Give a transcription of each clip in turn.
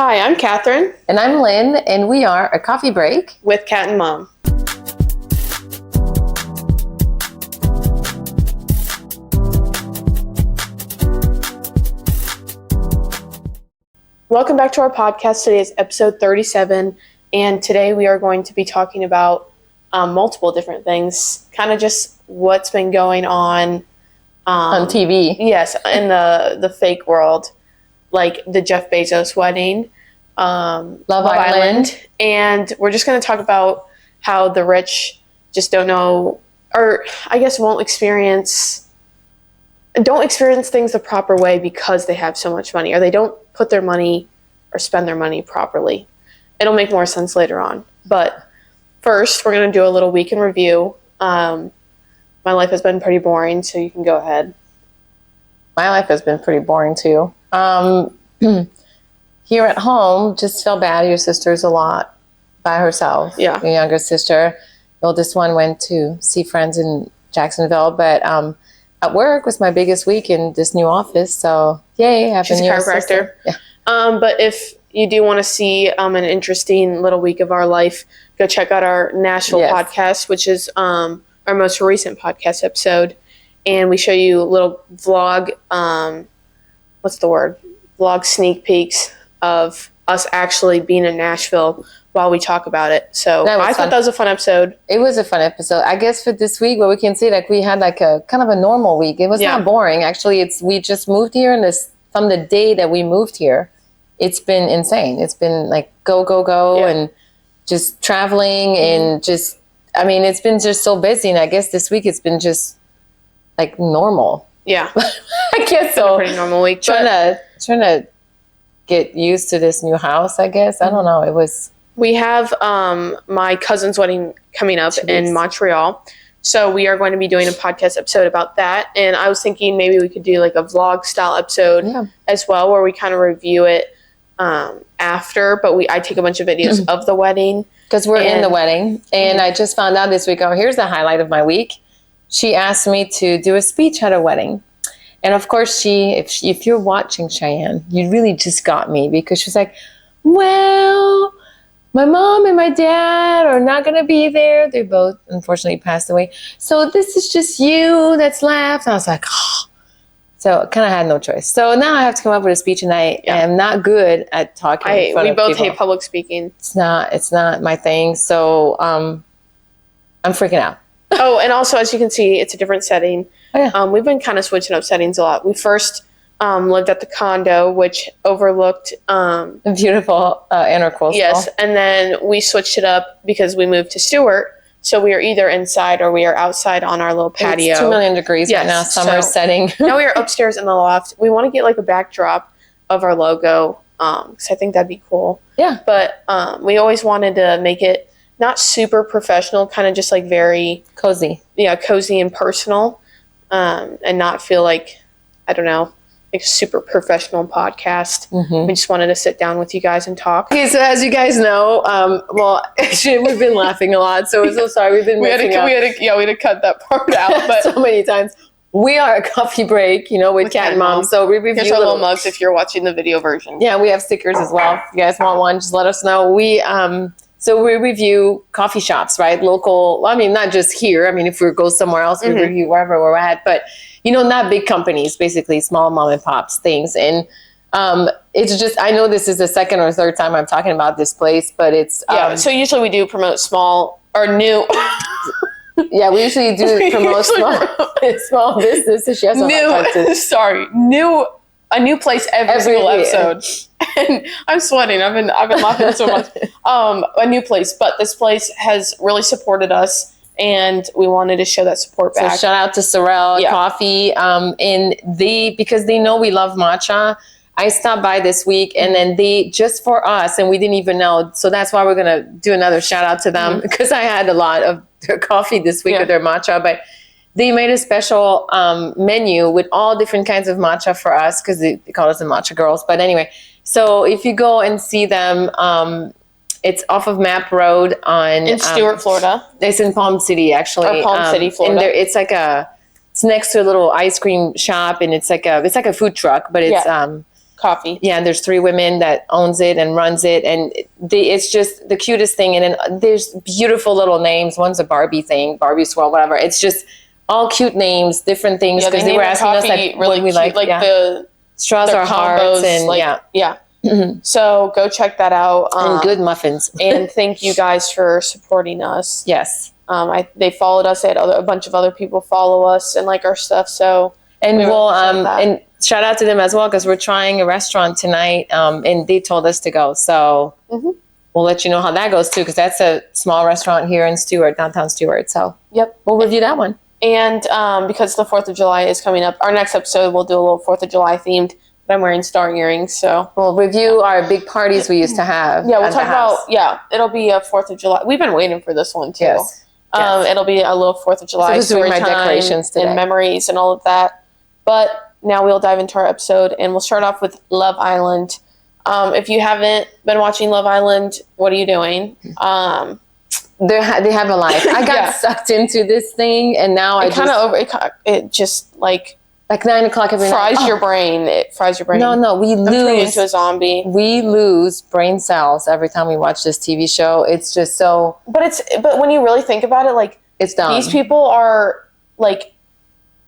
Hi, I'm Catherine. And I'm Lynn, and we are A Coffee Break with Cat and Mom. Welcome back to our podcast. Today is episode 37, and today we are going to be talking about multiple different things, kind of just what's been going on TV. Yes, in the fake world, like the Jeff Bezos wedding, Love Island, and we're just going to talk about how the rich just don't know, or I guess don't experience things the proper way because they have so much money, or they don't put their money or spend their money properly. It'll make more sense later on. But first, we're going to do a little week in review. My life has been pretty boring, so you can go ahead. My life has been pretty boring too. Here at home, just felt bad. Your sister's a lot by herself. Yeah. Your younger sister. The oldest one went to see friends in Jacksonville, but at work was my biggest week in this new office. So yay, She's a chiropractor. Yeah. But if you do want to see an interesting little week of our life, go check out our Nashville podcast, which is our most recent podcast episode. And we show you little vlog, vlog sneak peeks of us actually being in Nashville while we talk about it. So I thought that was a fun episode. It was a fun episode. I guess for this week, what we can say, like, we had like a kind of a normal week. It was not boring. Actually, we just moved here, and from the day that we moved here, it's been insane. It's been like go, and just traveling and just, I mean, it's been just so busy. And I guess this week it's been just like normal. Yeah. I guess so. A pretty normal week. Trying to get used to this new house, I guess. I don't know. We have my cousin's wedding coming up in Montreal. So we are going to be doing a podcast episode about that. And I was thinking maybe we could do like a vlog style episode as well, where we kind of review it after. But I take a bunch of videos of the wedding. Because we're in the wedding. And I just found out this week, here's the highlight of my week. She asked me to do a speech at a wedding. And of course, if you're watching, Cheyenne, you really just got me, because she's like, well, my mom and my dad are not going to be there. They both, unfortunately, passed away. So this is just you that's left. And I was like, oh. So I kind of had no choice. So now I have to come up with a speech, and I am not good at talking in front of people. We both hate public speaking. It's not my thing. So I'm freaking out. Oh, and also, as you can see, it's a different setting. Oh, yeah. We've been kind of switching up settings a lot. We first lived at the condo, which overlooked a beautiful intercoastal. Yes, and then we switched it up because we moved to Stewart. So we are either inside or we are outside on our little patio. It's 2 million degrees right now, summer setting. Now we are upstairs in the loft. We want to get like a backdrop of our logo, because I think that'd be cool. Yeah. But we always wanted to make it not super professional, kind of just like very cozy. Yeah, cozy and personal, and not feel like, I don't know, like a super professional podcast. Mm-hmm. We just wanted to sit down with you guys and talk. Okay, so as you guys know, actually we've been laughing a lot, so we're so sorry. We've been we had to cut that part out, but so many times. We are A Coffee Break, with Cat and Mom. So we review Here's our little mugs if you're watching the video version. Yeah, we have stickers as well. If you guys want one, just let us know. So we review coffee shops, right? Local, I mean, not just here. I mean, if we go somewhere else, we review wherever we're at. But, not big companies, basically small mom and pops things. And it's just, I know this is the second or third time I'm talking about this place, but it's... so usually we do promote small or new... Yeah, we usually do promote small businesses. She has a new place every single episode. And I'm sweating. I've been laughing so much. A new place, but this place has really supported us, and we wanted to show that support back. So shout out to Sorrel Coffee, because they know we love matcha. I stopped by this week, and then they, just for us, and we didn't even know. So that's why we're gonna do another shout out to them, because I had a lot of their coffee this week with their matcha, but. They made a special menu with all different kinds of matcha for us, because they call us the Matcha Girls. But anyway, so if you go and see them, it's off of Map Road in Stewart, Florida. It's in Palm City, actually. Or Palm City, Florida. And it's next to a little ice cream shop, and it's like a food truck, but it's Coffee. Yeah, and there's 3 women that owns it and runs it, and it's just the cutest thing. And then there's beautiful little names. One's a Barbie thing, Barbie Swirl, whatever. It's just all cute names, different things, because they were asking us like really what we cute, like. the straws are hearts, and yeah. So go check that out. And good muffins. And thank you guys for supporting us. Yes. They followed us. They had a bunch of other people follow us and like our stuff. So and and shout out to them as well, because we're trying a restaurant tonight, and they told us to go. So we'll let you know how that goes too, because that's a small restaurant here in Stuart, downtown Stuart. So we'll review that one. And because the 4th of July is coming up, our next episode we'll do a little 4th of July themed. But I'm wearing star earrings, so we'll review our big parties we used to have. Yeah, we'll talk about it'll be a 4th of July. We've been waiting for this one too. Yes. It'll be a little 4th of July story time decorations today. And memories and all of that. But now we'll dive into our episode, and we'll start off with Love Island. If you haven't been watching Love Island, what are you doing? They have a life. I got sucked into this thing, and now it just like 9 o'clock every night. Your brain. It fries your brain. No, we lose. Turning into a zombie. We lose brain cells every time we watch this TV show. It's just so. But when you really think about it, like it's dumb. These people are like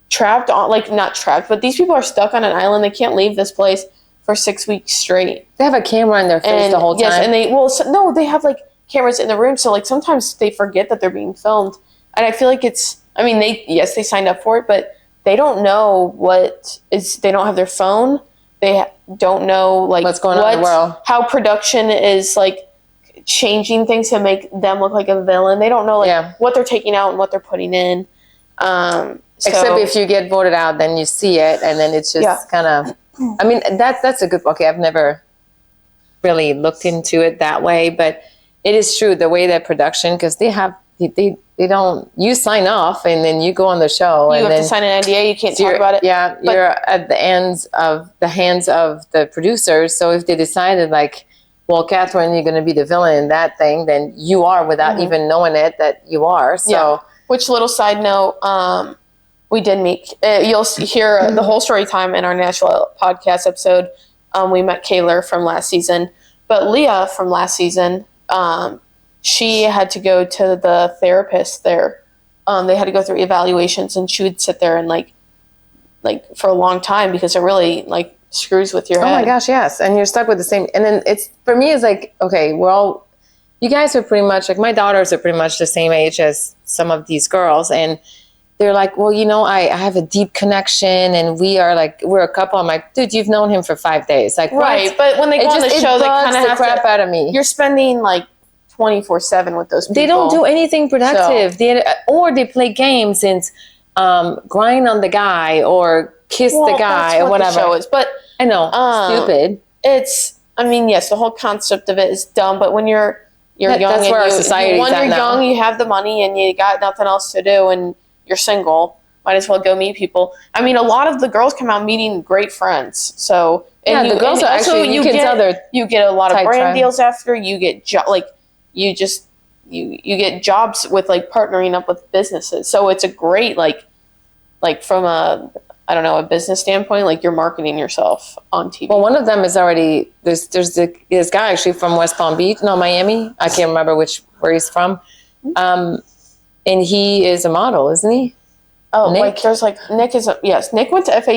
trapped on, like not trapped, but these people are stuck on an island. They can't leave this place for 6 weeks straight. They have a camera in their face the whole time. Yes, and they have like cameras in the room. So like sometimes they forget that they're being filmed, and I feel like they signed up for it, but they don't know they don't have their phone. They don't know like what's going on in the world. How production is like changing things to make them look like a villain. They don't know what they're taking out and what they're putting in. Except if you get voted out, then you see it, and then it's just kind of. I mean, that's a good. Okay, I've never really looked into it that way, but it is true the way that production, because they don't, you sign off and then you go on the show. You have to sign an NDA. You can't talk about it. Yeah, you're at the hands of the producers. So if they decided like, well, Catherine, you're going to be the villain in that thing, then you are without even knowing it that you are. So, which little side note, we did meet. You'll hear the whole story time in our Nashville podcast episode. We met Kayla from last season, but Leah from last season. She had to go to the therapist there. They had to go through evaluations, and she would sit there and like for a long time because it really like screws with your head. Oh my gosh, yes. And you're stuck with the same. And then for me, it's like, okay, you guys are pretty much like, my daughters are pretty much the same age as some of these girls. And they're like, well, I have a deep connection, and we're a couple. I'm like, dude, you've known him for 5 days. Like, right. What? But when they go on the show, they kind of have crap out of me. You're spending like 24/7 with those people. They don't do anything productive. Or they play games and grind on the guy or kiss the guy or whatever. The show is. But I know, stupid. Yes, the whole concept of it is dumb. But when you're young, that's where our society is at now. When you're young, you have the money and you got nothing else to do, and you're single. Might as well go meet people. I mean, a lot of the girls come out meeting great friends. So the girls are actually you get a lot of brand deals after you get you get jobs with like partnering up with businesses. So it's a great like from a business standpoint, like you're marketing yourself on TV. Well, one of them is already there's this guy actually from West Palm Beach, Miami. I can't remember where he's from. And he is a model, isn't he? Oh, Nick? Nick went to FAU.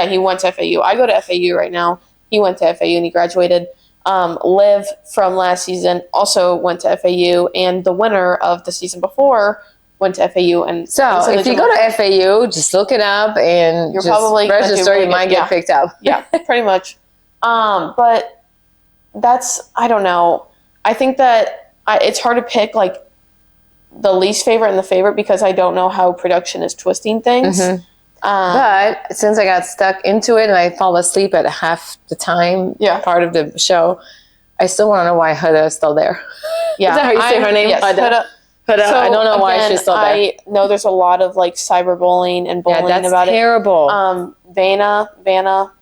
He went to FAU. I go to FAU right now. He went to FAU and he graduated. Liv from last season also went to FAU, and the winner of the season before went to FAU. And so if you go to FAU, just look it up and you're probably register. Really you might get picked up. Yeah, pretty much. But I don't know. I think that it's hard to pick like the least favorite and the favorite because I don't know how production is twisting things. Mm-hmm. But since I got stuck into it and I fall asleep at half the time part of the show, I still want to know why Huda is still there. Yeah. Is that how you say her name? Yes, Huda. So I don't know why she's still there. I know there's a lot of like cyberbullying and bullying about terrible. it. Vanna,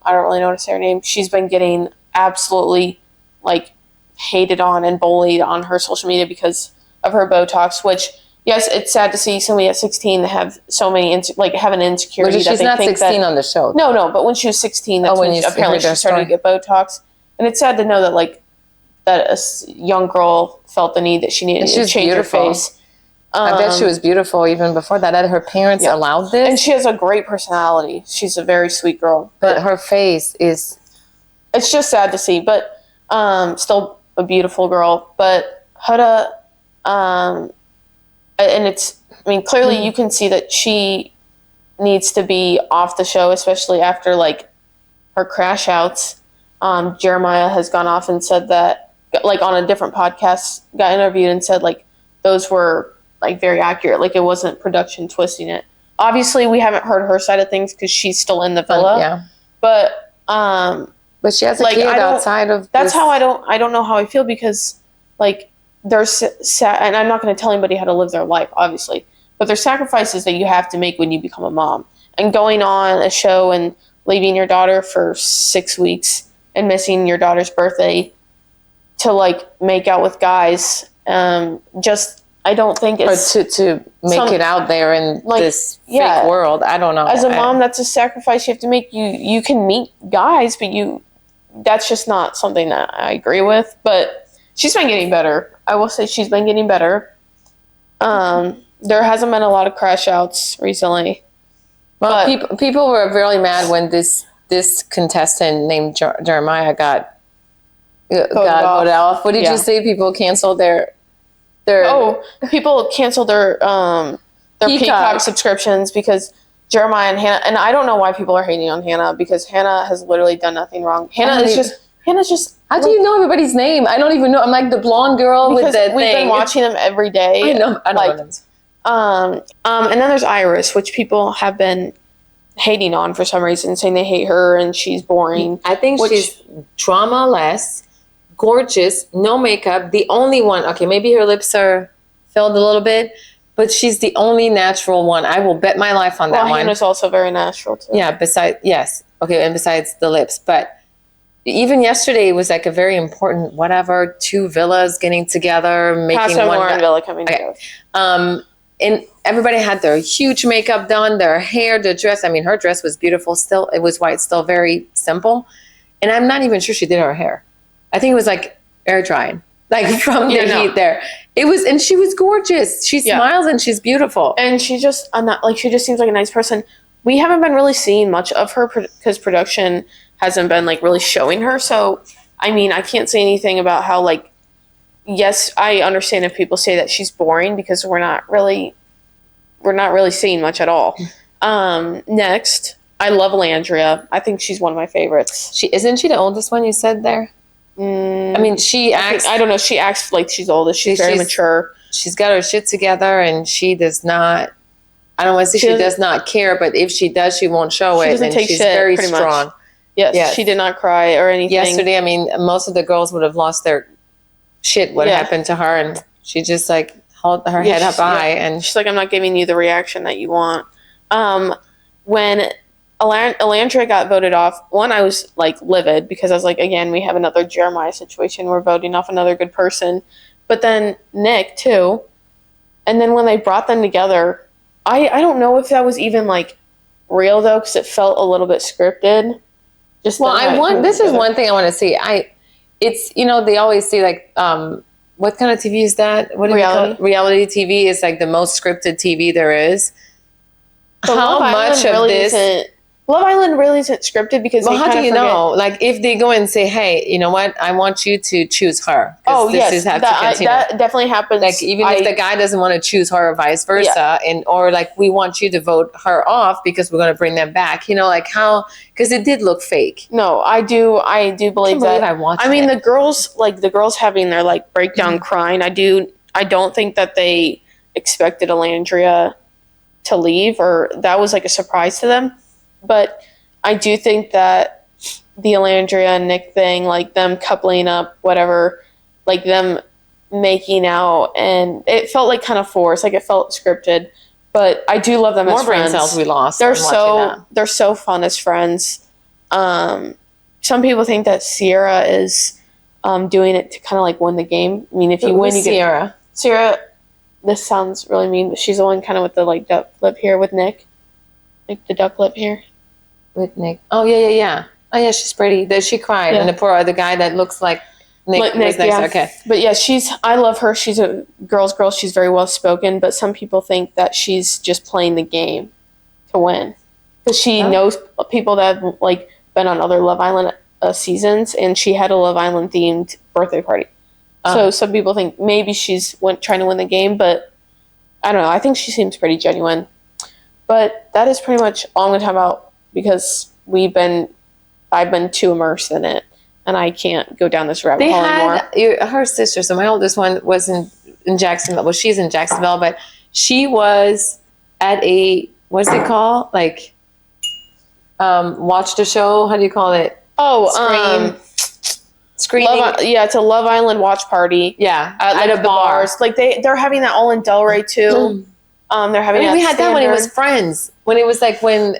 I don't really know how to say her name. She's been getting absolutely like hated on and bullied on her social media because of her Botox, which yes, it's sad to see somebody at 16 have so many have an insecurity But that she's they not think 16 that, on the show. No, but when she was 16, that's when apparently she started to get Botox, and it's sad to know that that a young girl felt the need that she needed to change her face. I bet she was beautiful even before that. Her parents allowed this, and she has a great personality. She's a very sweet girl, but her face is. It's just sad to see, but still a beautiful girl. But Huda, and it's. I mean, clearly you can see that she needs to be off the show, especially after her crash outs. Jeremiah has gone off and said that, on a different podcast, got interviewed and said those were very accurate. It wasn't production twisting it. Obviously, we haven't heard her side of things because she's still in the villa. Yeah. But she has a kid outside of. That's how I don't know how I feel because there's and I'm not going to tell anybody how to live their life, obviously, but there's sacrifices that you have to make when you become a mom, and going on a show and leaving your daughter for 6 weeks and missing your daughter's birthday to make out with guys. I don't think it's... Or to make it out there in this fake world. I don't know. As a mom, that's a sacrifice you have to make. You can meet guys, but that's just not something that I agree with. But she's been getting better. I will say she's been getting better. There hasn't been a lot of crash outs recently. Well, people were really mad when this contestant named Jeremiah got voted off. What did you say? People canceled their people canceled their Peacock subscriptions because Jeremiah and Hannah, and I don't know why people are hating on Hannah because Hannah has literally done nothing wrong. Hannah's just. How do you know everybody's name? I don't even know. I'm like the blonde girl with the thing. We've been watching them every day. I know. And then there's Iris, which people have been hating on for some reason, saying they hate her and she's boring. I think she's drama-less, gorgeous, no makeup. The only one, okay, maybe her lips are filled a little bit, but she's the only natural one. I will bet my life on that one. Hannah's also very natural too. Yeah, besides the lips. But even yesterday was a very important whatever, 2 villas getting together, making one villa coming together. And everybody had their huge makeup done, their hair, their dress. I mean, her dress was beautiful still. It was white, still very simple. And I'm not even sure she did her hair. I think it was air dried, from the heat there. It was, and she was gorgeous. She smiles and she's beautiful. And she just, she just seems like a nice person. We haven't been really seeing much of her because production hasn't been really showing her. So, I mean, I can't say anything about how yes, I understand if people say that she's boring because we're not really seeing much at all. Next, I love Landria. I think she's one of my favorites. Isn't she the oldest one you said there? I mean, she acts. I don't know. She acts like she's oldest. She's very mature. She's got her shit together, and she does not. I don't want to say she does not care, but if she does, she won't show it. Doesn't take she's shit, very strong. Yes, she did not cry or anything. Yesterday, I mean, most of the girls would have lost their shit. What happened to her, and she just held her head up high, and she's like, "I'm not giving you the reaction that you want." When Alandra got voted off, I was livid because I was like, again, we have another Jeremiah situation. We're voting off another good person. But then Nick too. And then when they brought them together, I don't know if that was even real though, because it felt a little bit scripted. This is one thing I want to see. It's they always say what kind of TV is that? What do reality? Reality TV is the most scripted TV there is. But how much of this? Love Island really isn't scripted because how do you know? If they go and say, "Hey, you know what? I want you to choose her." Yes, that definitely happens. Even if the guy doesn't want to choose her, or vice versa, or we want you to vote her off because we're going to bring them back. How? Because it did look fake. No, I do believe that. I mean, the girls having their breakdown crying. I don't think that they expected Alandria to leave, or that was a surprise to them. But I do think that the Alandria and Nick thing, them coupling up, whatever, them making out, and it felt kind of forced, it felt scripted. But I do love them as friends. More brain cells we lost. They're so fun as friends. Some people think that Sierra is doing it to kind of win the game. I mean, if you win, you Sierra. Sierra, this sounds really mean, but she's the one kind of with the like duck lip here with Nick, like the duck lip here with Nick. Oh yeah. Oh yeah, she's pretty. Then she cried, and the poor other guy that looks like Nick was next. Yeah. Okay, but yeah, I love her. She's a girl's girl. She's very well spoken, but some people think that she's just playing the game to win because she knows people that have like been on other Love Island seasons, and she had a Love Island themed birthday party. So some people think maybe she's trying to win the game, but I don't know. I think she seems pretty genuine. But that is pretty much all I'm going to talk about because I've been too immersed in it, and I can't go down this rabbit hole anymore. Her sister, so my oldest one was in Jacksonville. Well, she's in Jacksonville, but she was at a, what's it called? Like, watch the show. How do you call it? Screening. It's a Love Island watch party. Yeah, at the bars. Like they're having that all in Delray too. They're having. We had that when it was Friends. When it was like when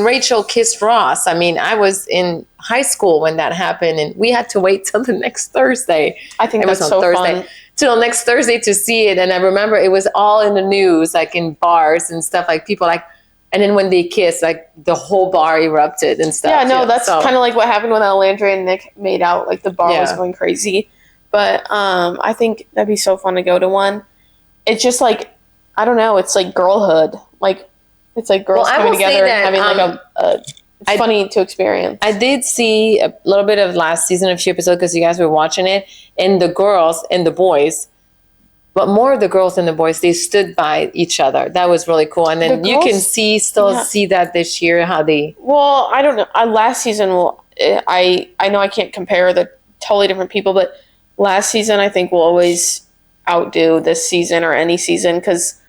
Rachel kissed Ross. I mean, I was in high school when that happened, and we had to wait till the next Thursday. I think that's so fun. Till next Thursday to see it, and I remember it was all in the news, like in bars and stuff. Like people like. And then when they kissed, like the whole bar erupted and stuff. Yeah, no, that's kind of like what happened when Landry and Nick made out. Like the bar was going crazy. But I think that'd be so fun to go to one. It's just like, I don't know, it's like girlhood. Like it's like girls coming together and having like it's funny to experience. I did see a little bit of last season, a few episodes because you guys were watching it. And the girls and the boys, but more of the girls and the boys, they stood by each other. That was really cool. And then you can see that this year, how they... Well, I don't know. Last season, I know I can't compare the totally different people, but last season I think will always outdo this season or any season because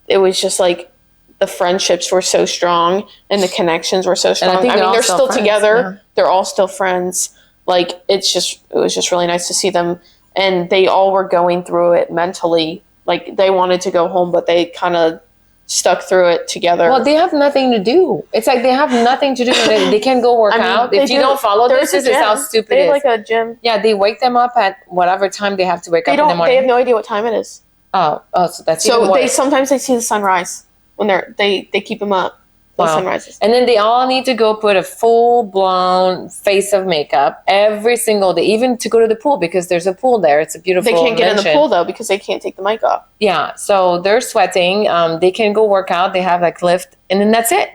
it was just like the friendships were so strong and the connections were so strong. I mean, they're still together. Yeah. They're all still friends. Like, it was just really nice to see them. And they all were going through it mentally. Like, they wanted to go home, but they kind of stuck through it together. Well, they have nothing to do. It's like they have nothing to do. They can go work out. If you don't follow this is how stupid it is. They have like a gym. Yeah, they wake them up at whatever time they have to wake up in the morning. They have no idea what time it is. Oh, so that's even worse. Sometimes they see the sunrise when they keep them up. Sunrises. And then they all need to go put a full-blown face of makeup every single day, even to go to the pool because there's a pool there. It's a beautiful They can't get in the pool, though, because they can't take the mic off. Yeah, so they're sweating. They can go work out. They have, like, lift, and then that's it.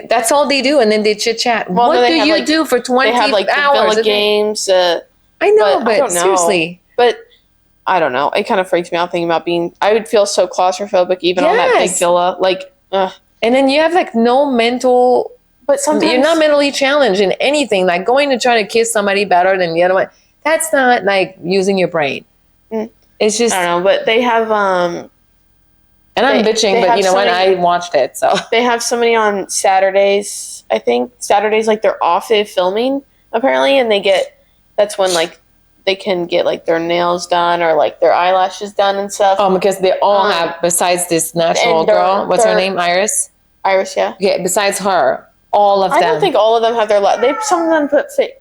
That's all they do, and then they chit-chat. Well, what do you do for 20 hours? They have, like, the Villa games. I know, but I don't know. Seriously. But I don't know. It kind of freaks me out thinking about I would feel so claustrophobic even on that big villa. Like, And then you have like no mental, but sometimes you're not mentally challenged in anything. Like going to try to kiss somebody better than the other one. That's not like using your brain. It's just, I don't know, but they have, and I'm bitching, but you know what? I watched it. So they have somebody on Saturdays, I think Saturdays, like they're off of filming apparently. And that's when like they can get like their nails done or like their eyelashes done and stuff. Oh, because they all have, besides this natural girl, what's her name? Iris? Iris, yeah. Yeah, besides her, all of them. I don't think all of them have their some of them put fake.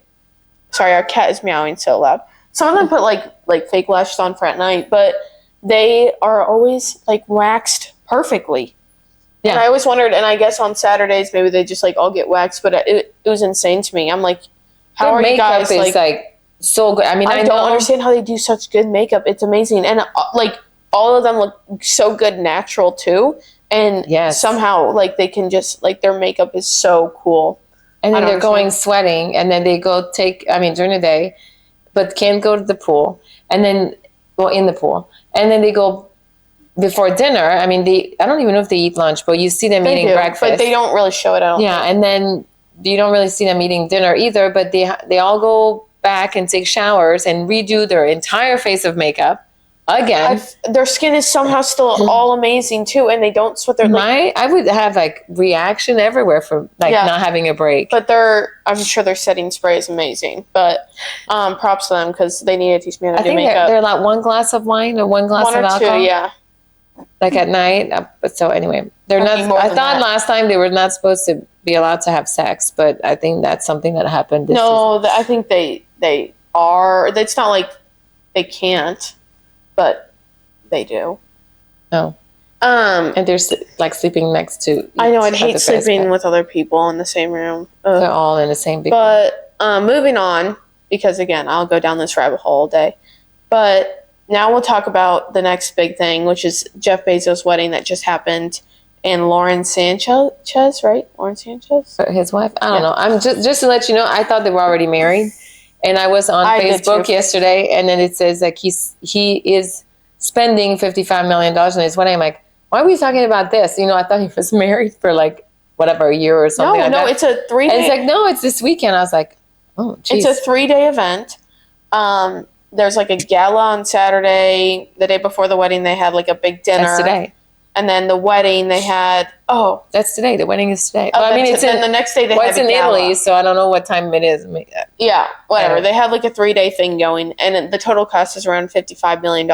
Sorry, our cat is meowing so loud. Some of them put like fake lashes on for at night, but they are always like waxed perfectly. Yeah. And I always wondered, and I guess on Saturdays maybe they just like all get waxed, but it was insane to me. I'm like, how are you guys like so good? I mean, I don't understand how they do such good makeup. It's amazing. And like all of them look so good natural too. And somehow like they can just like their makeup is so cool. And then they're going sweating and then they go during the day, but can't go to the pool. And then, in the pool. And then they go before dinner. I mean, I don't even know if they eat lunch, but you see them eating breakfast. But they don't really show it out. Yeah. And then you don't really see them eating dinner either, but they all go back and take showers and redo their entire face of makeup again. Their skin is somehow still all amazing too, and they don't sweat their. I would have like reaction everywhere for not having a break. But I'm sure their setting spray is amazing. But props to them because they need to teach me how to do makeup. They're like one glass of wine or one glass of alcohol. Two, yeah. Like at night. But so anyway, they're not. I thought last time they were not supposed to be allowed to have sex, but I think that's something that happened. No, I think they are. It's not like they can't, but they do. Oh. And they're like sleeping next to. I know. I'd hate sleeping with other people in the same room. Ugh. They're all in the same big. But moving on, because again, I'll go down this rabbit hole all day. But now we'll talk about the next big thing, which is Jeff Bezos' wedding that just happened, and Lauren Sanchez, right? Lauren Sanchez, his wife. I don't know. I'm just to let you know. I thought they were already married, and I was on Facebook yesterday, and then it says like he is spending $55 million on his wedding. I'm like, why are we talking about this? I thought he was married for like whatever, a year or something. No, it's a 3-day. And it's like, no, it's this weekend. I was like, oh, geez. It's a 3-day event. There's like a gala on Saturday. The day before the wedding, they had like a big dinner. That's today. And then the wedding, they had that's today. The wedding is today. Well, I mean, it's the next day. It's in Italy, so I don't know what time it is. Yeah, whatever. They had like a 3-day thing going, and the total cost is around $55 million,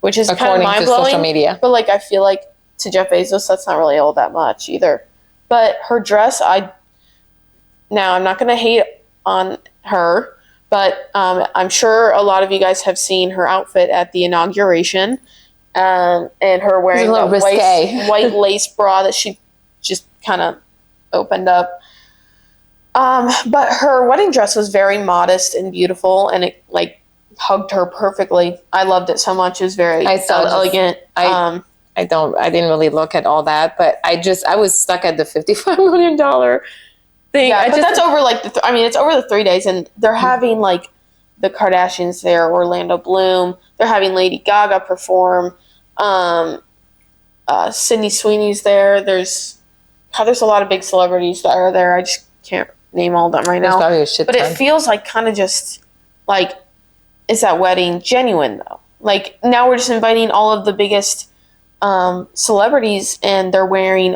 which is kind of mind blowing. Social media. But like, I feel like to Jeff Bezos, that's not really all that much either. But her dress, now I'm not going to hate on her, but I'm sure a lot of you guys have seen her outfit at the inauguration, and her wearing a white lace bra that she just kind of opened up. But her wedding dress was very modest and beautiful, and it like hugged her perfectly. I loved it so much. It was very elegant. I didn't really look at all that, but I was stuck at the $55 million thing. Yeah, that's over like it's over the 3 days, and they're having like the Kardashians there, Orlando Bloom. They're having Lady Gaga perform. Sydney Sweeney's there. There's a lot of big celebrities that are there. I just can't name all of them right now. Probably a shit ton. But it feels like kind of just like, is that wedding genuine though? Like now we're just inviting all of the biggest celebrities, and they're wearing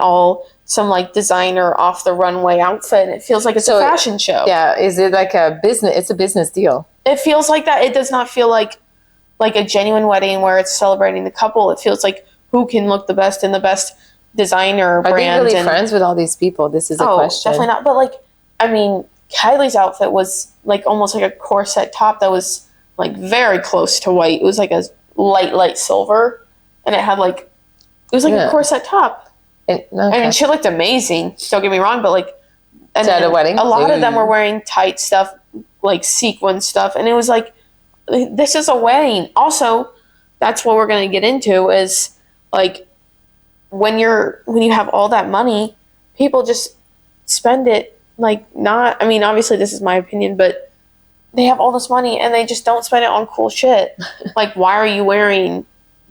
some like designer off the runway outfit, and it feels like it's a fashion show. Yeah, is it like a business? It's a business deal. It feels like that. It does not feel like a genuine wedding where it's celebrating the couple. It feels like who can look the best in the best designer brand. Are they really friends with all these people? This is a question. Definitely not. But like, I mean, Kylie's outfit was like almost like a corset top that was like very close to white. It was like a light silver, and it had like. It was like a corset top. I mean, she looked amazing. Don't get me wrong, but like, and at a wedding, a lot of them were wearing tight stuff, like sequin stuff, and it was like, this is a wedding. Also, that's what we're going to get into is like, when you have all that money, people just spend it like not. I mean, obviously, this is my opinion, but they have all this money and they just don't spend it on cool shit. Like, why are you wearing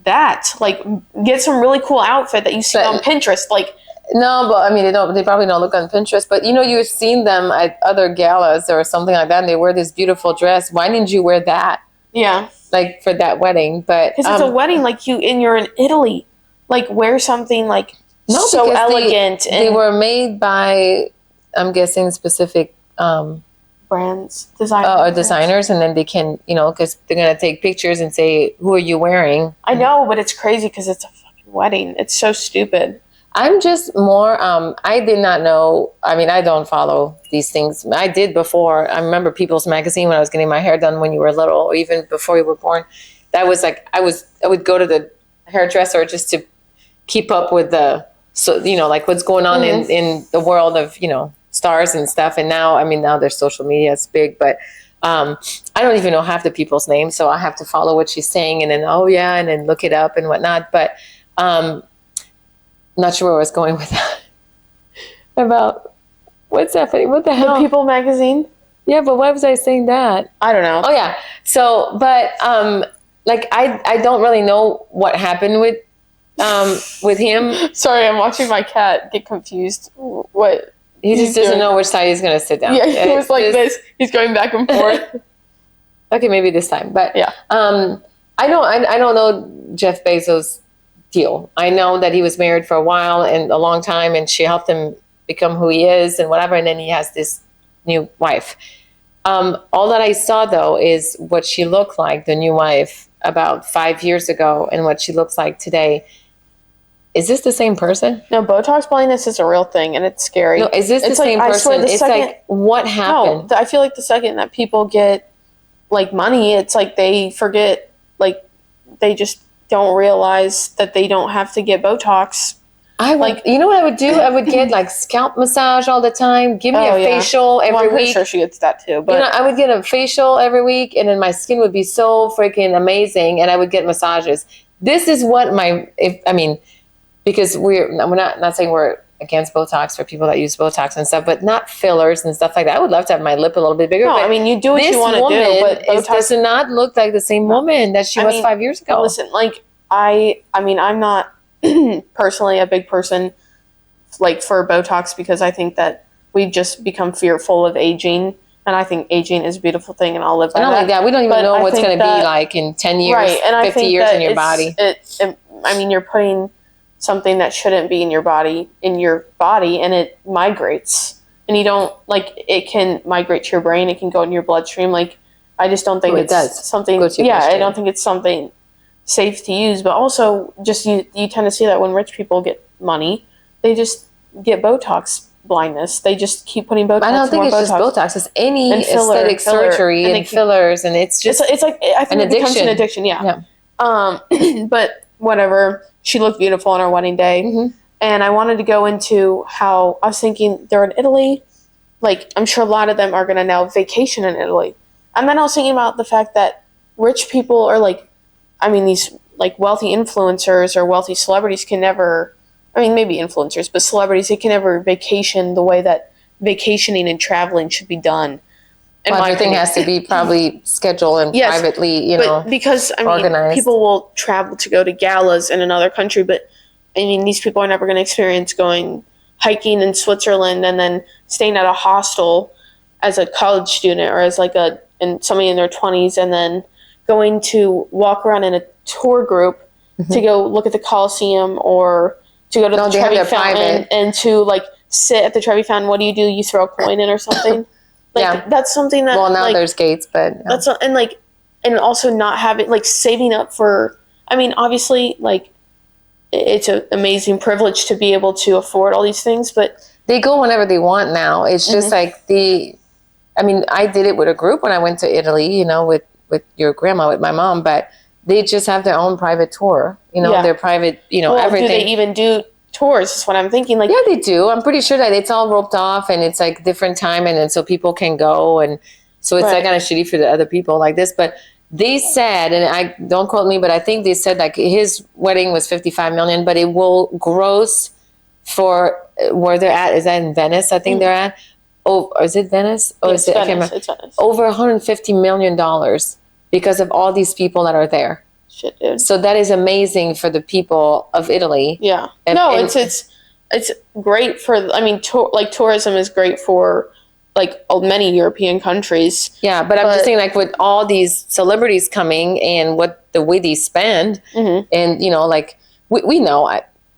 that? Like, get some really cool outfit that you see on Pinterest. Like, no, but I mean, they probably don't look on Pinterest, but you've seen them at other galas or something like that, and they wear this beautiful dress. Why didn't you wear that? Yeah, like for that wedding. But because it's a wedding, like you're in Italy, like wear something like so elegant. They were made by, I'm guessing, specific brands, designers, and then they can, because they're gonna take pictures and say, who are you wearing? I know, but it's crazy because it's a fucking wedding. It's so stupid. I'm just more, I did not know, I mean, I don't follow these things. I did before. I remember People's Magazine when I was getting my hair done when you were little, or even before you were born. That was like, I would go to the hairdresser just to keep up with like what's going on in the world of, stars and stuff. And now there's social media, it's big, but I don't even know half the people's names, so I have to follow what she's saying and then and then look it up and whatnot. But not sure where I was going with that. About what's happening, what the hell? The People magazine? Yeah, but why was I saying that? I don't know. Oh yeah. So but like I don't really know what happened with him. Sorry, I'm watching my cat get confused. What he just doesn't know which side he's going to sit down. Yeah, he was like this. He's going back and forth. Okay, maybe this time. But yeah, I don't know Jeff Bezos' deal. I know that he was married for a while and a long time, and she helped him become who he is and whatever. And then he has this new wife. All that I saw though is what she looked like, the new wife, about 5 years ago, and what she looks like today. Is this the same person? No, Botox blindness is a real thing, and it's scary. No, is this the same person? It's like, what happened? No, I feel like the second that people get, like, money, it's like they forget, like, they just don't realize that they don't have to get Botox. You know what I would do? I would get like scalp massage all the time. Give me a facial every week. I'm pretty sure she gets that too. But I would get a facial every week, and then my skin would be so freaking amazing, and I would get massages. This is what because we're not saying we're against Botox for people that use Botox and stuff, but not fillers and stuff like that. I would love to have my lip a little bit bigger. No, you do what you want to do, but Botox does not look like the same woman that she was 5 years ago. Listen, I'm not personally a big person for Botox because I think that we've just become fearful of aging, and I think aging is a beautiful thing, and I'll live by that. Not like that. We don't even know what's going to be like in 10 years, right, and 50 years in your body. You're putting something that shouldn't be in your body, and it migrates, and you don't it can migrate to your brain. It can go in your bloodstream. I just don't think it's something. I don't think it's something safe to use. But also, just you tend to see that when rich people get money, they just get Botox blindness. They just keep putting Botox. I don't think it's just Botox. It's any aesthetic surgery and fillers, and it's just it's like I think it becomes an addiction. Yeah. But whatever. She looked beautiful on our wedding day. Mm-hmm. And I wanted to go into how I was thinking they're in Italy. I'm sure a lot of them are going to now vacation in Italy. And then I was thinking about the fact that rich people are these wealthy influencers or wealthy celebrities can never, maybe influencers, but celebrities, they can never vacation the way that vacationing and traveling should be done. And everything has to be probably scheduled and privately, because organized. People will travel to go to galas in another country, but these people are never going to experience going hiking in Switzerland and then staying at a hostel as a college student or as somebody in their 20s, and then going to walk around in a tour group to go look at the Colosseum or to go to the Trevi Fountain and to sit at the Trevi Fountain. What do? You throw a coin in or something? That's something that. Well, now there's gates, but that's and also not having saving up for. Obviously, it's an amazing privilege to be able to afford all these things, but they go whenever they want now. It's just I did it with a group when I went to Italy, with your grandma, with my mom, but they just have their own private tour, their private, everything. Do they even do tours is what I'm thinking. Yeah, they do. I'm pretty sure that it's all roped off and it's different time, and so people can go, and so it's kind of shitty for the other people like this. But they said, and I don't quote me, but I think they said his wedding was $55 million, but it will gross for where they're at. Is that in Venice? I think they're at. Oh, is it Venice? Or is it Venice? It's Venice. Over $150 million because of all these people that are there. Shit, dude. So that is amazing for the people of Italy. Yeah. It's great for. Tourism is great for many European countries. Yeah, but I'm just saying, with all these celebrities coming and the way they spend, and we know.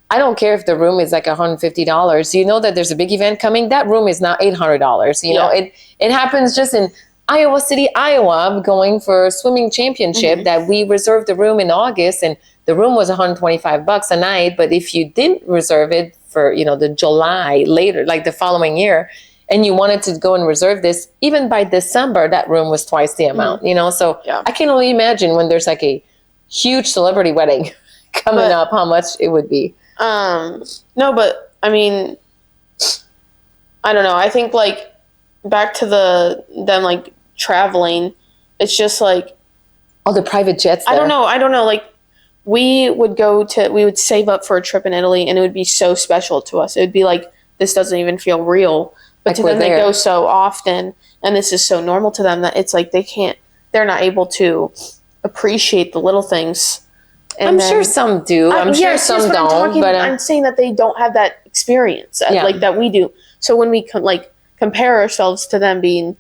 I don't care if the room is $150. You know that there's a big event coming. That room is now $800. You know, it happens just in Iowa City, Iowa, going for a swimming championship that we reserved the room in August, and the room was $125 a night. But if you didn't reserve it for, the July later, the following year, and you wanted to go and reserve this, even by December, that room was twice the amount, So I can only imagine when there's a huge celebrity wedding coming up, how much it would be. No, but I don't know. I think back to them traveling, it's just all the private jets there. I don't know. We would save up for a trip in Italy, and it would be so special to us. It would be this doesn't even feel real, but to them they go so often, and this is so normal to them that it's they're not able to appreciate the little things. And I'm sure some do. I'm sure some don't. But I'm saying that they don't have that experience that we do. So when we compare ourselves to them being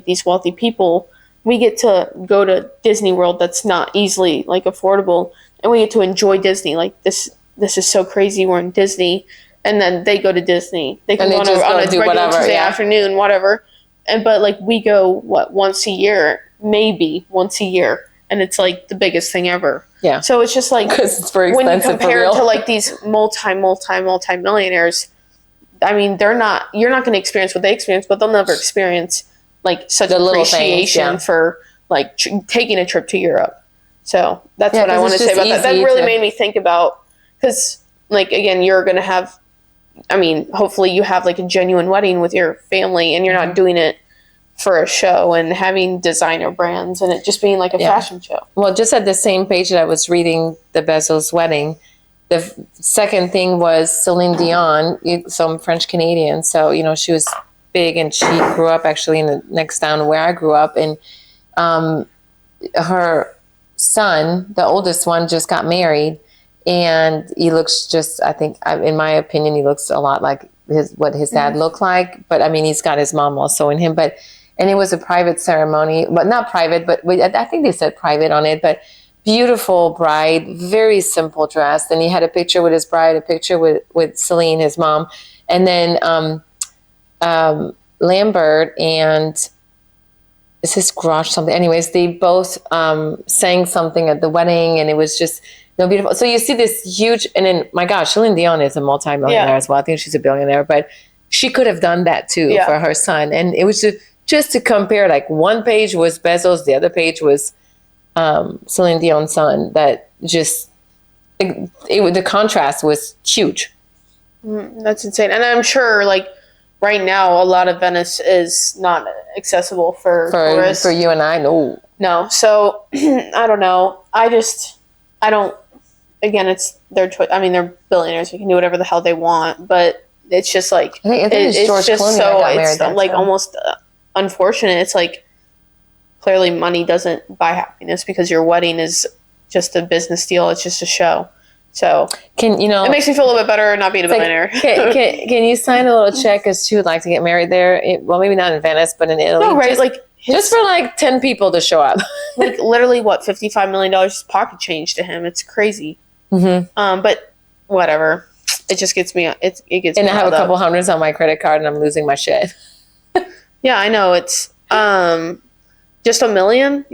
these wealthy people, we get to go to Disney World that's not easily affordable, and we get to enjoy Disney. This is so crazy. We're in Disney, and then they go to Disney. They can go on a regular Tuesday afternoon, whatever. But we go once a year, maybe once a year, and it's the biggest thing ever. Yeah. So it's just because it's very expensive. When you compare it to these multi-millionaires, you're not going to experience what they experience, but they'll never experience such appreciation for taking a trip to Europe. So that's what I want to say about that. That really made me think about, because, like, again, you're going to have, I mean, hopefully you have, like, a genuine wedding with your family, and you're not doing it for a show and having designer brands and it just being like a fashion show. Well, just at the same page that I was reading the Bezos wedding, the second thing was Celine Dion, some French Canadian. So, you know, she was big, and she grew up actually in the next town where I grew up. And her son, the oldest one, just got married, and he looks just, I think, in my opinion, he looks a lot like what his dad looked like. But I mean, he's got his mom also in him. And it was a private ceremony, but not private, but I think they said private on it, but beautiful bride, very simple dress. And he had a picture with his bride, a picture with Celine, his mom. And then Lambert and is this Grosh something? Anyways, they both sang something at the wedding, and it was just beautiful. So you see this huge, and then, my gosh, Celine Dion is a multi-millionaire as well. I think she's a billionaire, but she could have done that too for her son. And it was just to compare, like, one page was Bezos, the other page was Celine Dion's son. That just, the contrast was huge. That's insane. And I'm sure, like, right now, a lot of Venice is not accessible for tourists. For you and I, no. No. So, I don't know. Again, it's their choice. I mean, they're billionaires. They can do whatever the hell they want. But it's just, like, I think it's George just Clooney so, got married, it's, like, almost unfortunate. It's like, clearly money doesn't buy happiness, because your wedding is just a business deal. It's just a show. So it makes me feel a little bit better not being a billionaire. Can you sign a little check as she would like to get married there? Well, maybe not in Venice, but in Italy. No, right? Just for like 10 people to show up. Like, literally, what, $55 million pocket change to him? It's crazy. Mm-hmm. But whatever. It just gets me. It gets. And me I have a couple hundreds on my credit card, and I'm losing my shit. Yeah, I know. It's just $1 million.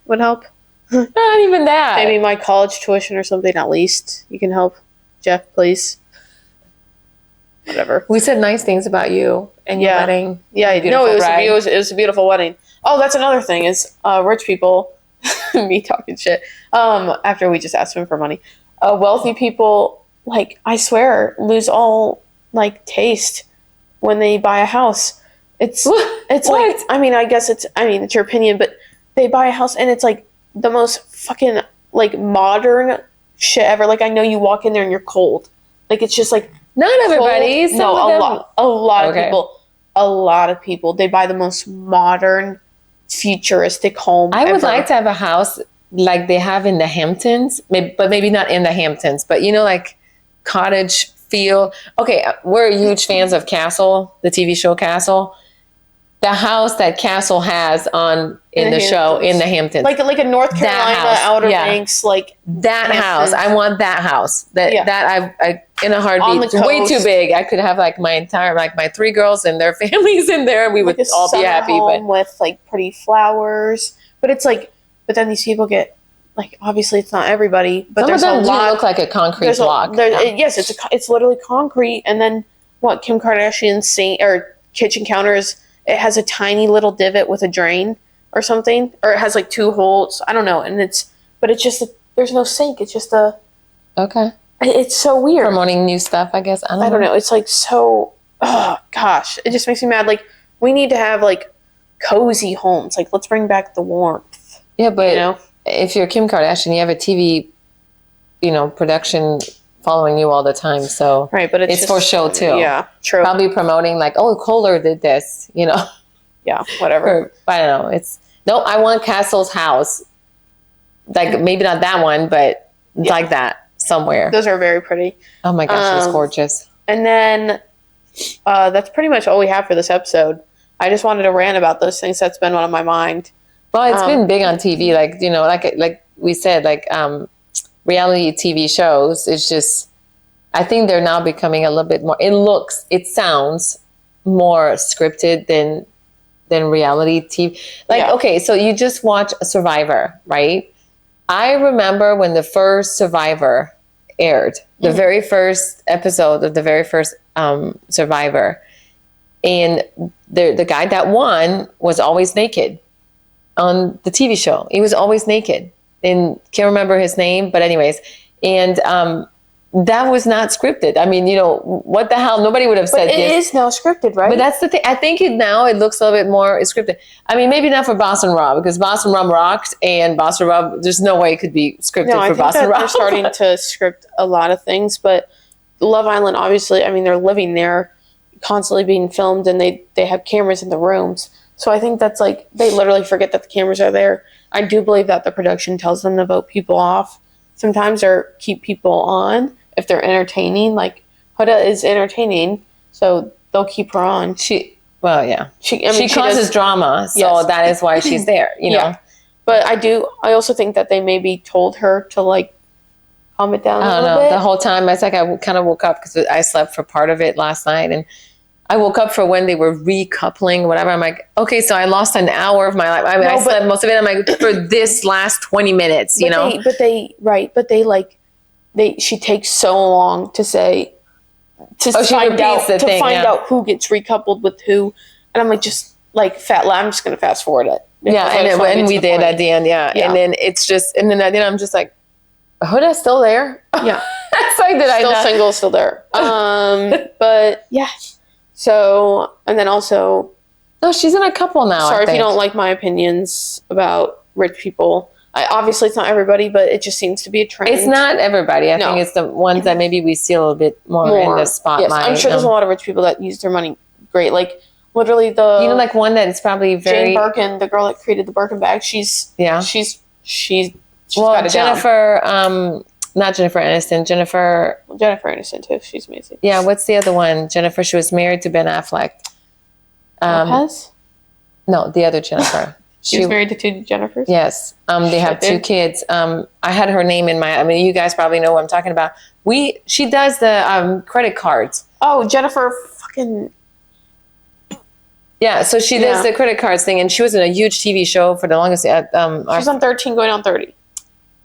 Would help. Not even that. Maybe my college tuition or something. At least you can help, Jeff, please. Whatever. We said nice things about you and your wedding. Yeah, no, it was a beautiful wedding. Oh, that's another thing is rich people. Me talking shit. After we just asked him for money, wealthy people, like, I swear, lose all, like, taste when they buy a house. It's like, I mean, I guess it's your opinion, but they buy a house and it's like the most fucking, like, modern shit ever. Like, I know you walk in there and you're cold. Like, it's just like, not everybody. A lot of people. They buy the most modern, futuristic home. I would like to have a house like they have in the Hamptons, but maybe not in the Hamptons, but like cottage feel. Okay, we're huge fans of Castle, the TV show Castle. The house that Castle has in the show in the Hamptons, like a North Carolina Outer Banks, like that house. I want that house. That I in a heartbeat. Way too big. I could have like my 3 girls and their families in there, and we would all be happy. But with like pretty flowers, but it's like, but then these people get, like, obviously it's not everybody, but there's a lot. Look like a concrete block. Yes, it's literally concrete, and then what Kim Kardashian's kitchen counter it has a tiny little divot with a drain or something, or it has like 2 holes. I don't know. And it's just, there's no sink. It's just okay. It's so weird. Promoting new stuff, I guess. I don't know. It's like so, oh gosh, it just makes me mad. Like, we need to have like cozy homes. Like, let's bring back the warmth. Yeah, but if you're Kim Kardashian, you have a TV, production following you all the time, so right, but it's for show too. Yeah, true. Probably promoting like, oh, Kohler did this, Yeah, whatever. I don't know. I want Castle's house, like maybe not that one, but like that somewhere. Those are very pretty. Oh my gosh, it's gorgeous. And then that's pretty much all we have for this episode. I just wanted to rant about those things. That's been on my mind. Well, it's been big on TV, like we said, like reality TV shows. It's just, I think they're now becoming a little bit more, it sounds more scripted than reality TV. Okay, so you just watch Survivor, right? I remember when the first Survivor aired, the very first episode of the very first Survivor, and the guy that won was always naked on the TV show. He was always naked. and can't remember his name, but anyways, and that was not scripted. I mean, what the hell? Nobody would have said this. It is now scripted, right? But that's the thing. I think now it looks a little bit more scripted. I mean, maybe not for Boston Rob, because Boston Rob rocked, and Boston Rob, there's no way it could be scripted for Boston Rob. They're starting to script a lot of things, but Love Island, obviously, I mean, they're living there, constantly being filmed, and they have cameras in the rooms. So I think that's like, they literally forget that the cameras are there. I do believe that the production tells them to vote people off sometimes, or keep people on if they're entertaining. Like, Huda is entertaining, so they'll keep her on. She causes drama, so yes. That is why she's there, you know. Yeah. But I also think that they maybe told her to, like, calm it down a little bit. The whole time, I kind of woke up because I slept for part of it last night, and I woke up for when they were recoupling, whatever. I'm like, okay, so I lost an hour of my life. I mean, I slept most of it. I'm like, for this last 20 minutes, you know? She takes so long to say, find out who gets recoupled with who. And I'm like, just like I'm just going to fast forward it. Yeah, and we did at the end, yeah. And then it's just, and then at the end I'm just like, Huda's still there? Yeah. It's like, still single, still there. But yeah. So, and then also... No, she's in a couple now, Sorry if you don't like my opinions about rich people. Obviously, it's not everybody, but it just seems to be a trend. It's not everybody. I think it's the ones that maybe we see a little bit more in the spotlight. Yes, I'm sure there's a lot of rich people that use their money great. Like, literally like one that is probably very... Jane Birkin, the girl that created the Birkin bag, she's got it Jennifer... Not Jennifer Aniston. Jennifer Aniston too. She's amazing. Yeah. What's the other one? Jennifer. She was married to Ben Affleck. Lopez? No, the other Jennifer. She was married to two Jennifers. Yes. They have two kids. I had her name in my. I mean, you guys probably know what I'm talking about. She does the credit cards. Oh, Jennifer fucking. Yeah. So she does the credit cards thing, and she was in a huge TV show for the longest. She's on 13, going on 30.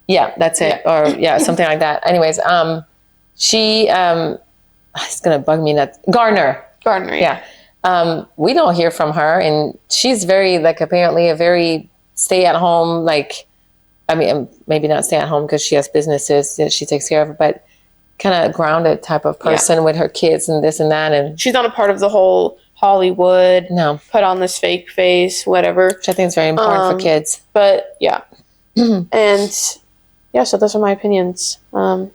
Yeah, that's it. Yeah. Or something like that. Anyways, she it's gonna bug me that Gardner, yeah. We don't hear from her, and she's very, like, apparently a very stay at home, like, I mean, maybe not stay at home because she has businesses that she takes care of, but kind of grounded type of person with her kids and this and that. And she's not a part of the whole Hollywood. No, put on this fake face, whatever. Which I think is very important for kids. But yeah, and. Yeah, so those are my opinions. And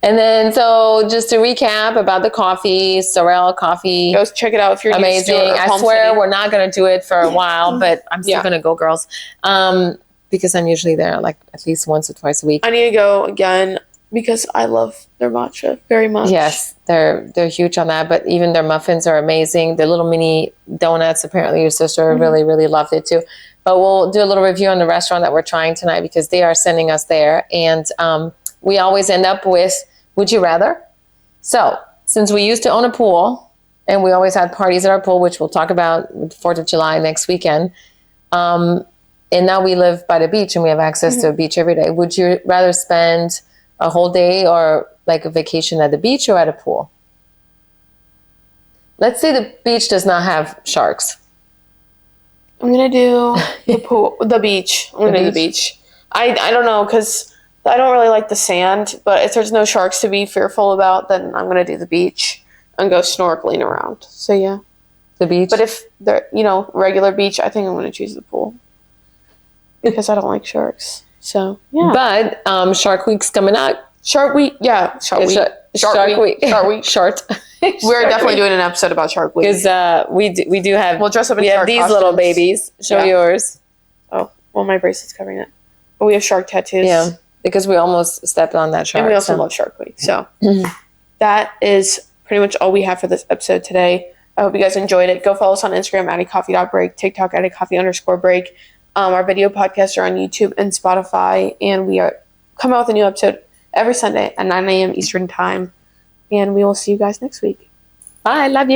then, so just to recap about the coffee, Sorrel coffee. Go check it out if you're amazing. I swear we're not going to do it for a while, but I'm still going to go, girls. Because I'm usually there like at least once or twice a week. I need to go again because I love their matcha very much. Yes, they're huge on that. But even their muffins are amazing. Their little mini donuts, apparently your sister really, really loved it too. But we'll do a little review on the restaurant that we're trying tonight because they are sending us there. And we always end up with, would you rather? So since we used to own a pool and we always had parties at our pool, which we'll talk about with 4th of July next weekend. And now we live by the beach and we have access to a beach every day. Would you rather spend a whole day or like a vacation at the beach or at a pool? Let's say the beach does not have sharks. I'm going to do the beach. I'm going to do the beach. I don't know because I don't really like the sand, but if there's no sharks to be fearful about, then I'm going to do the beach and go snorkeling around. So yeah. The beach? But if they're, regular beach, I think I'm going to choose the pool because I don't like sharks. So yeah. But Shark Week's coming up. Shark Week. Yeah. Shark Week. Shark Week. We're definitely doing an episode about Shark Week. Because we do have... We'll dress up in shark have these costumes. Little babies. Show yours. Oh, well, my bracelet's covering it. But we have shark tattoos. Yeah, because we almost stepped on that shark. And we also love Shark Week. So that is pretty much all we have for this episode today. I hope you guys enjoyed it. Go follow us on Instagram, @coffee.break, TikTok, @coffee_break. Our video podcasts are on YouTube and Spotify. And we are coming out with a new episode every Sunday at 9 a.m. Eastern Time. And we will see you guys next week. Bye. Love you.